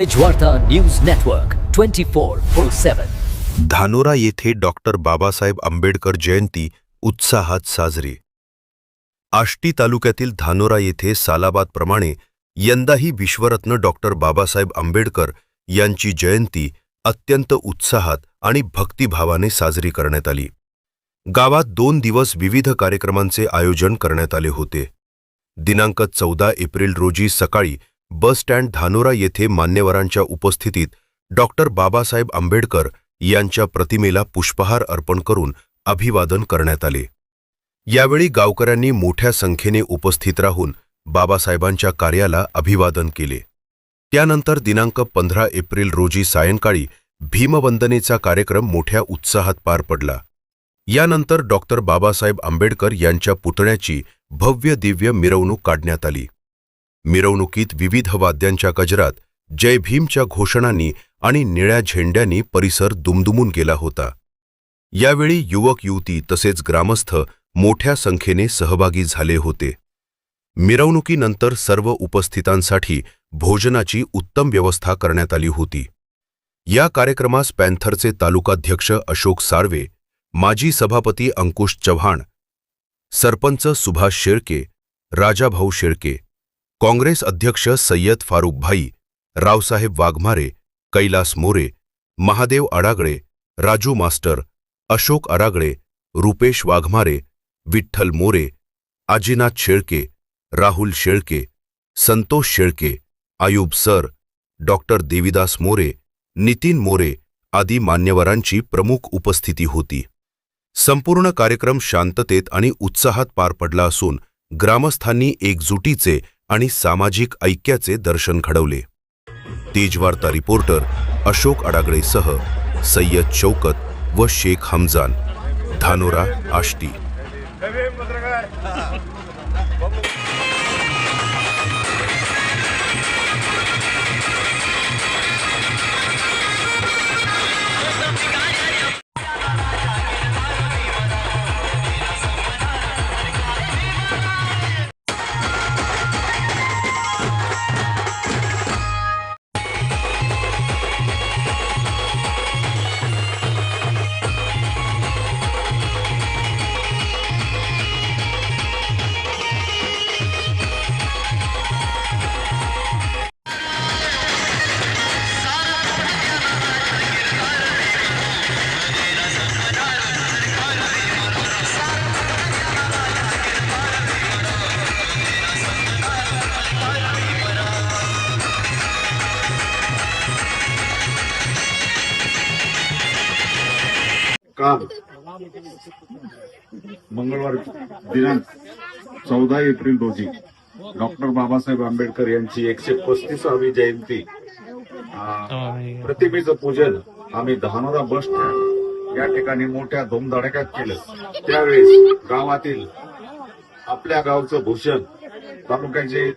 वार्ता news network 24/7. Dhanora येथे doctor Babasaheb Ambedkar जयंती उत्साहात साजरी. आष्टी तालुक्यातील धानोरा येथे सालाबादप्रमाणे यंदाही विश्वरत्न डॉक्टर बाबासाहेब आंबेडकर यांची जयंती अत्यंत उत्साहात आणि भक्तिभावाने साजरी करण्यात आली. गावात 2 दिवस विविध कार्यक्रमांचे आयोजन करण्यात आले होते. दिनांक 14 एप्रिल रोजी सकाळी बस स्टँड धानोरा येथे मान्यवरांच्या उपस्थितीत डॉक्टर बाबासाहेब आंबेडकर यांच्या प्रतिमेला पुष्पहार अर्पण करून अभिवादन करण्यात आले. यावेळी गावकऱ्यांनी मोठ्या संख्येने उपस्थित राहून बाबासाहेबांच्या कार्याला अभिवादन केले. त्यानंतर दिनांक 15 एप्रिल रोजी सायंकाळी भीमवंदनेचा कार्यक्रम मोठ्या उत्साहात पार पडला. यानंतर डॉक्टर बाबासाहेब आंबेडकर यांच्या पुतळ्याची भव्य दिव्य मिरवणूक काढण्यात आली. मिरवणुकीत विविध वाद्यांच्या गजरात जय भीमच्या घोषणांनी आणि निळ्या झेंड्यांनी परिसर दुमदुमून गेला होता. यावेळी युवक युवती तसेच ग्रामस्थ मोठ्या संख्येने सहभागी झाले होते. मिरवणुकीनंतर सर्व उपस्थितांसाठी भोजनाची उत्तम व्यवस्था करण्यात आली होती. या कार्यक्रमास पॅन्थरचे तालुकाध्यक्ष अशोक साळवे, माजी सभापती अंकुश चव्हाण, सरपंच सुभाष शेळके, राजाभाऊ शेळके, काँग्रेस अध्यक्ष सय्यद फारुक भाई, Raosaheb Waghmare, Kailas More, Mahadev Adagale, Raju master, Ashok Adagale, Rupesh Waghmare, Vitthal More, Ajinath Shelke, Rahul Shelke, Santosh Shelke, Ayub sir, doctor Devidas More, Nitin More आदी मान्यवरांची प्रमुख उपस्थिती होती. संपूर्ण कार्यक्रम शांततेत आणि उत्साहात पार पडला असून ग्रामस्थांनी एकजुटीचे आणि सामाजिक ऐक्याचे दर्शन घडवले. तेजवार्ता रिपोर्टर अशोक आडागळेसह सय्यद शौकत व शेख हमजान, धानोरा, आष्टी. काल मंगळवार दिनांक 14 एप्रिल रोजी डॉक्टर बाबासाहेब आंबेडकर यांची 135वी जयंती प्रतिमेचं पूजन आम्ही धानोरा बस स्टँड या ठिकाणी मोठ्या धूमधडाक्यात केलं. त्यावेळेस गावातील आपल्या गावचं भूषण तालुक्याचे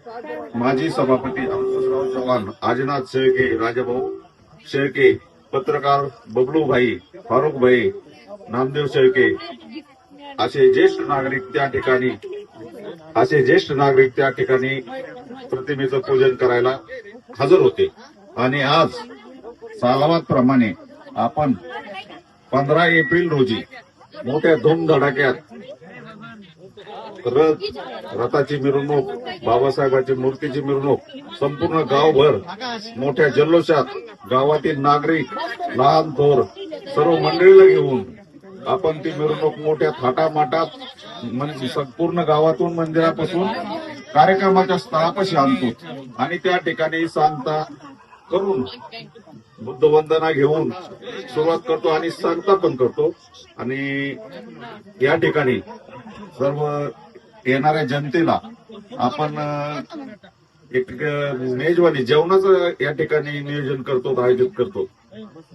माजी सभापती अंकुशराव चव्हाण, आजीनाथ शेळके, राजाभाऊ शेळके, पत्रकार बबलूभाई, फारुकभाई, नामदेव शेळके असे ज्येष्ठ नागरिक त्या ठिकाणी प्रतिमेचं पूजन करायला हजर होते. आणि आज सालाबादप्रमाणे आपण 15 एप्रिल रोजी मोठ्या धूमधडाक्यात रथाची मिरवणूक, बाबासाहेबांची मूर्तीची मिरवणूक संपूर्ण गावभर मोठ्या जल्लोषात गावातील नागरिक, लहान थोर सर्व मंडळीला घेऊन आपण ती मिरवणूक मोठ्या थाटामाटात म्हणजे संपूर्ण गावातून मंदिरापासून कार्यक्रमाच्या स्थळापाशी आणतो आणि त्या ठिकाणी सांगता करून बुद्धवंदना घेऊन सुरुवात करतो आणि सांगता पण करतो. आणि या ठिकाणी सर्व येणाऱ्या जनतेला आपण एक मेजवानी जेवणाचं या ठिकाणी नियोजन करतो, आयोजित करतो.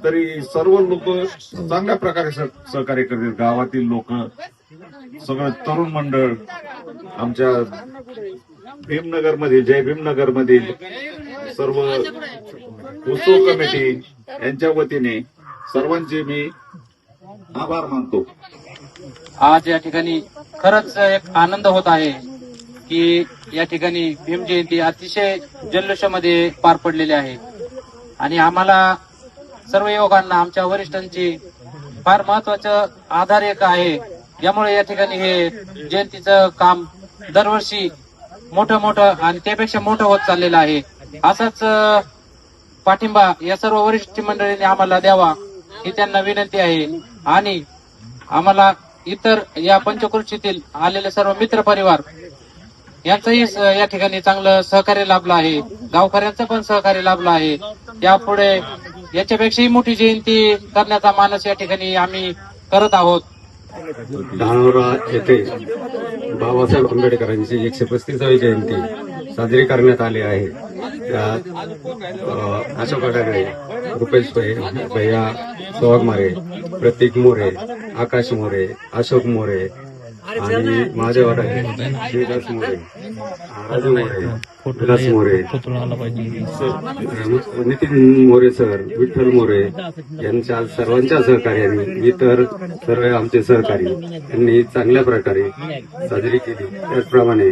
तरी सर्व लोक चांगल्या प्रकारे सहकार्य करतात. गावातील लोक, सगळं तरुण मंडळ, आमच्या भीमनगरमधील जय भीमनगरमधील सर्व उत्सव कमिटी यांच्या वतीने सर्वांचे मी आभार मानतो. आज या ठिकाणी खरंच एक आनंद होत आहे की या ठिकाणी भीम जयंती अतिशय जल्लोषामध्ये पार पडलेली आहे. आणि आम्हाला सर्व युवकांना आमच्या वरिष्ठांची फार महत्वाचं आधार एक आहे. यामुळे या ठिकाणी हे जयंतीचं काम दरवर्षी मोठं आणि त्यापेक्षा मोठं होत चाललेलं आहे. असाच पाठिंबा या सर्व वरिष्ठ मंडळींनी आम्हाला द्यावा ही त्यांना विनंती आहे. आणि आम्हाला इतर या पंचकृषीतील आलेले सर्व मित्र परिवार यांचंही या ठिकाणी चांगलं सहकार्य लाभलं आहे. गावकऱ्यांचं पण सहकार्य लाभलं आहे. यापुढे याच्यापेक्षाही मोठी जयंती करण्याचा मानस या ठिकाणी आम्ही करत आहोत. धानोरा येथे बाबासाहेब आंबेडकरांची 135वी जयंती साजरी करण्यात आली आहे. त्यात अशोक अडागळे, रुपेश भैया सोहागमारे, प्रतीक मोरे, आकाश मोरे, अशोक मोरे आणि माझे वाटाणे श्रीदास मोरे, राजू मोरे, विलास मोरे, नितीन मोरे सर, विठ्ठल मोरे यांच्या सर्वांच्या सहकार्याने इतर सर्व आमचे सहकारी यांनी चांगल्या प्रकारे साजरी केली. त्याचप्रमाणे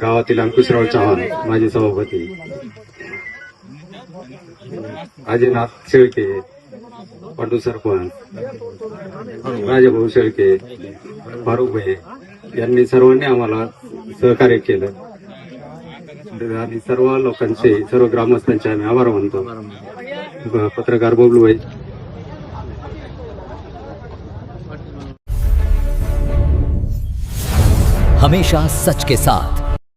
गावातील अंकुशराव चव्हाण माजी सभापती, अजयनाथ शेळके, पांडू सरपंच, राजाभाऊ शेळके, फारुख भाई यांनी सर्वांनी आम्हाला सहकार्य केलं आणि सर्व लोकांचे, सर्व ग्रामस्थांचे आम्ही आभार मानतो. पत्रकार बबलू भाई. हमेशा सच के साथ